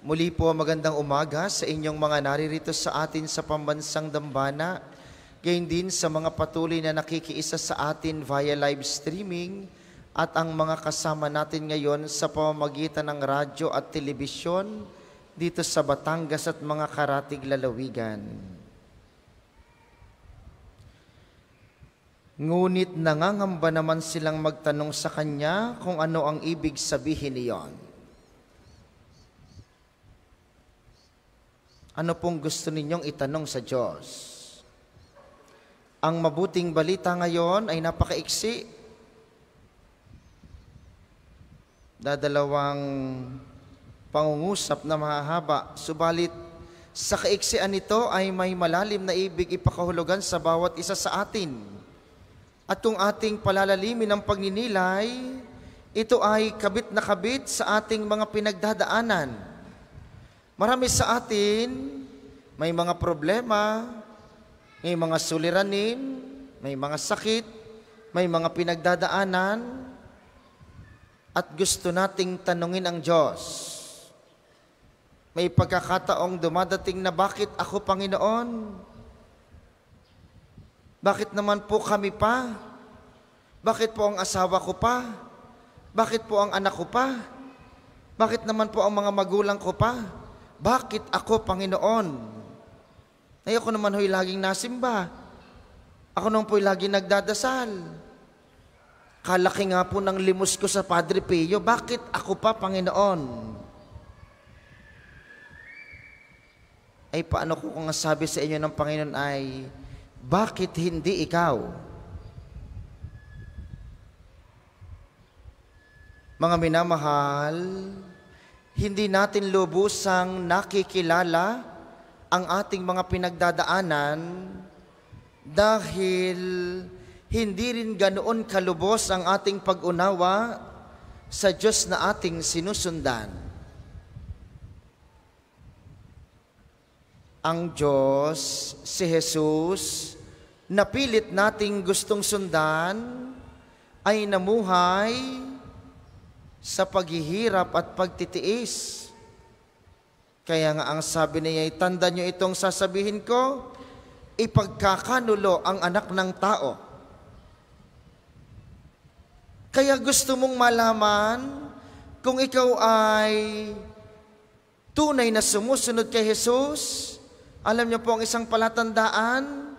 Muli po magandang umaga sa inyong mga naririto sa atin sa pambansang dambana, gayon din sa mga patuloy na nakikiisa sa atin via live streaming at ang mga kasama natin ngayon sa pamamagitan ng radyo at telebisyon dito sa Batangas at mga karatig lalawigan. Ngunit nangangamba naman silang magtanong sa Kanya kung ano ang ibig sabihin niyon. Ano pong gusto ninyong itanong sa Diyos? Ang mabuting balita ngayon ay napakaiksi. Dadalawang pangungusap na mahahaba, subalit sa kaiksian nito ay may malalim na ibig ipakahulugan sa bawat isa sa atin. At kung ating palalalimin ang pagninilay, ito ay kabit na kabit sa ating mga pinagdadaanan. Marami sa atin may mga problema, may mga suliranin, may mga sakit, may mga pinagdadaanan, at gusto nating tanungin ang Diyos. May pagkakataong dumadating na, bakit ako, Panginoon? Bakit naman po kami pa? Bakit po ang asawa ko pa? Bakit po ang anak ko pa? Bakit naman po ang mga magulang ko pa? Bakit ako, Panginoon? Ay ako naman ho'y laging nasimba. Ako naman po'y laging nagdadasal. Kalaki nga po ng limos ko sa Padre Pio. Bakit ako pa, Panginoon? Ay paano ko kung sabi sa inyo ng Panginoon ay, bakit hindi ikaw? Mga minamahal, hindi natin lubusang nakikilala ang ating mga pinagdadaanan dahil hindi rin ganoon kalubos ang ating pag-unawa sa Diyos na ating sinusundan. Ang Diyos, si Jesus, na pilit nating gustong sundan, ay namuhay sa paghihirap at pagtitiis. Kaya nga ang sabi niya, tandaan nyo itong sasabihin ko, ipagkakanulo ang anak ng tao. Kaya gusto mong malaman kung ikaw ay tunay na sumusunod kay Jesus. Alam niyo po ang isang palatandaan,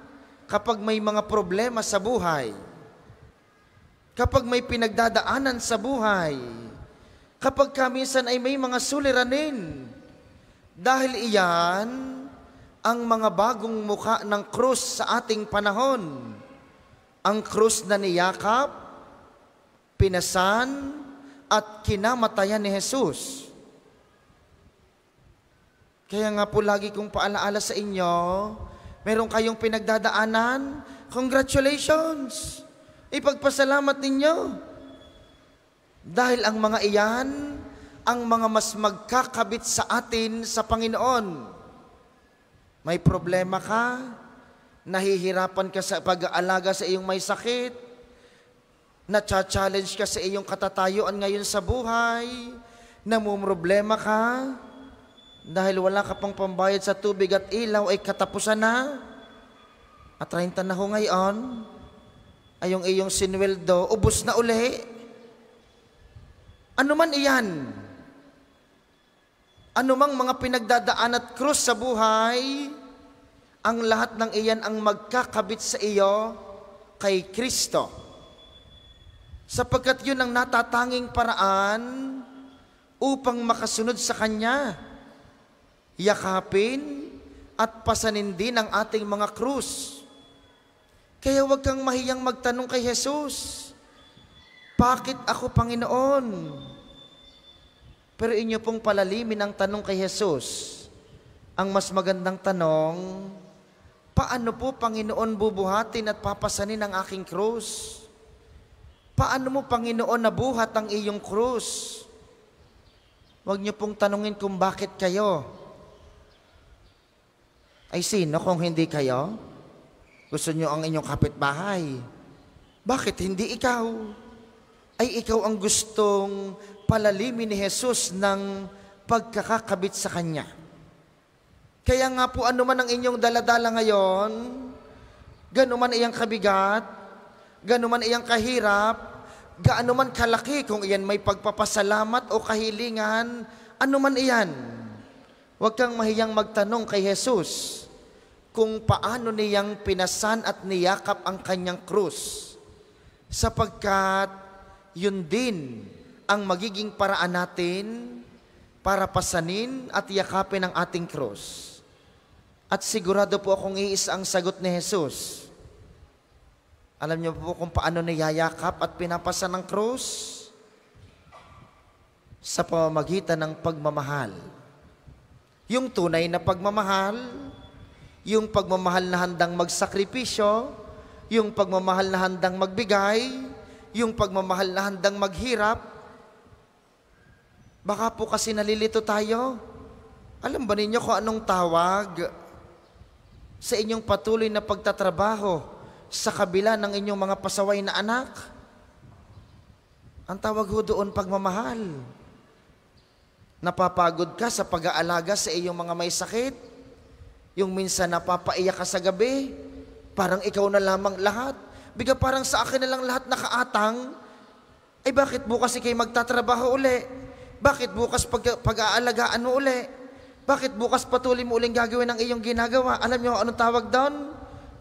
kapag may mga problema sa buhay, kapag may pinagdadaanan sa buhay, kapag minsan ay may mga suliranin, dahil iyan ang mga bagong mukha ng krus sa ating panahon. Ang krus na niyakap, pinasan, at kinamatayan ni Jesus. Kaya nga po lagi kong paalaala sa inyo, meron kayong pinagdadaanan, congratulations! Ipagpasalamat ninyo. Dahil ang mga iyan, ang mga mas magkakabit sa atin sa Panginoon. May problema ka, nahihirapan ka sa pag-aalaga sa iyong may sakit, na-challenge ka sa iyong katatayuan ngayon sa buhay, namumroblema ka, dahil wala ka pang pambayad sa tubig at ilaw ay katapusan na. At 30 na ho ngayon, ay yung iyong sinweldo, ubos na uli. Ano man iyan, anumang mga pinagdadaan at krus sa buhay, ang lahat ng iyan ang magkakabit sa iyo kay Kristo. Sapagkat yun ang natatanging paraan upang makasunod sa Kanya. Yakapin at pasanin din ang ating mga krus. Kaya huwag kang mahiyang magtanong kay Jesus, bakit ako, Panginoon? Pero inyo pong palalimin ang tanong kay Jesus. Ang mas magandang tanong, paano po, Panginoon, bubuhatin at papasanin ang aking krus? Paano mo, Panginoon, nabuhat ang iyong krus? Huwag niyo pong tanungin kung bakit kayo. Ay sino kung hindi kayo? Gusto niyo ang inyong kapitbahay. Bakit hindi ikaw? Ay ikaw ang gustong palalimin ni Jesus ng pagkakakabit sa Kanya. Kaya nga po, ano man ang inyong daladala ngayon, gaano man iyang kabigat, gaano man iyang kahirap, gaano man kalaki, kung iyan may pagpapasalamat o kahilingan, ano man iyan, huwag kang mahiyang magtanong kay Jesus kung paano niyang pinasan at niyakap ang kanyang krus, sapagkat yun din ang magiging paraan natin para pasanin at yakapin ang ating krus. At sigurado po akong iisa ang sagot ni Jesus. Alam niyo po kung paano niyayakap at pinapasan ng krus? Sa pamamagitan ng pagmamahal. Yung tunay na pagmamahal, yung pagmamahal na handang magsakripisyo, yung pagmamahal na handang magbigay, yung pagmamahal na handang maghirap. Baka po kasi nalilito tayo. Alam ba ninyo kung anong tawag sa inyong patuloy na pagtatrabaho sa kabila ng inyong mga pasaway na anak? Ang tawag ho doon, pagmamahal. Napapagod ka sa pag-aalaga sa iyong mga may sakit. Yung minsan napapaiyak ka sa gabi, parang ikaw na lamang lahat. Biga parang sa akin na lang lahat nakaatang. Ay bakit bukas ikay magtatrabaho uli? Bakit bukas pag-aalagaan mo uli? Bakit bukas patuloy mo uling gagawin ang iyong ginagawa? Alam niyo anong tawag doon?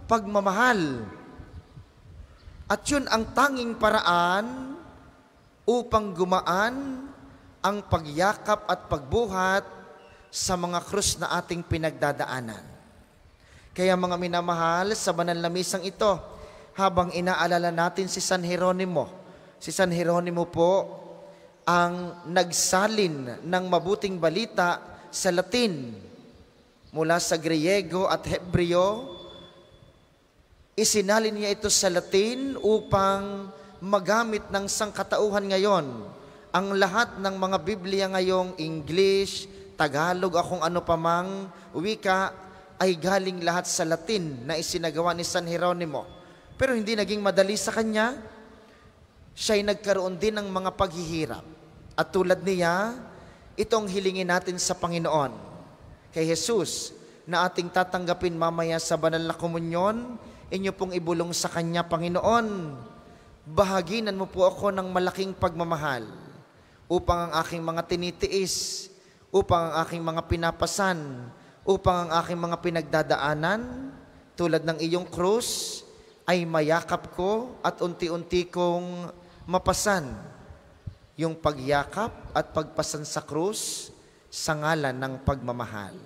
Pagmamahal. At yun ang tanging paraan upang gumaan ang pagyakap at pagbuhat sa mga krus na ating pinagdadaanan. Kaya mga minamahal, sa banal na misang ito, habang inaalala natin si San Jeronimo po ang nagsalin ng mabuting balita sa Latin mula sa Griego at Hebreo. Isinalin niya ito sa Latin upang magamit ng sangkatauhan ngayon. Ang lahat ng mga Biblia ngayong English, Tagalog, akong ano pamang wika, ay galing lahat sa Latin na isinagawa ni San Jeronimo. Pero hindi naging madali sa kanya. Siya'y nagkaroon din ng mga paghihirap. At tulad niya, itong hilingin natin sa Panginoon, kay Jesus, na ating tatanggapin mamaya sa banal na komunyon, inyo pong ibulong sa Kanya, Panginoon, bahaginan mo po ako ng malaking pagmamahal upang ang aking mga tinitiis, upang ang aking mga pinapasan, upang ang aking mga pinagdadaanan, tulad ng iyong krus, ay mayakap ko at unti-unti kong mapasan yung pagyakap at pagpasan sa krus sa ngalan ng pagmamahal.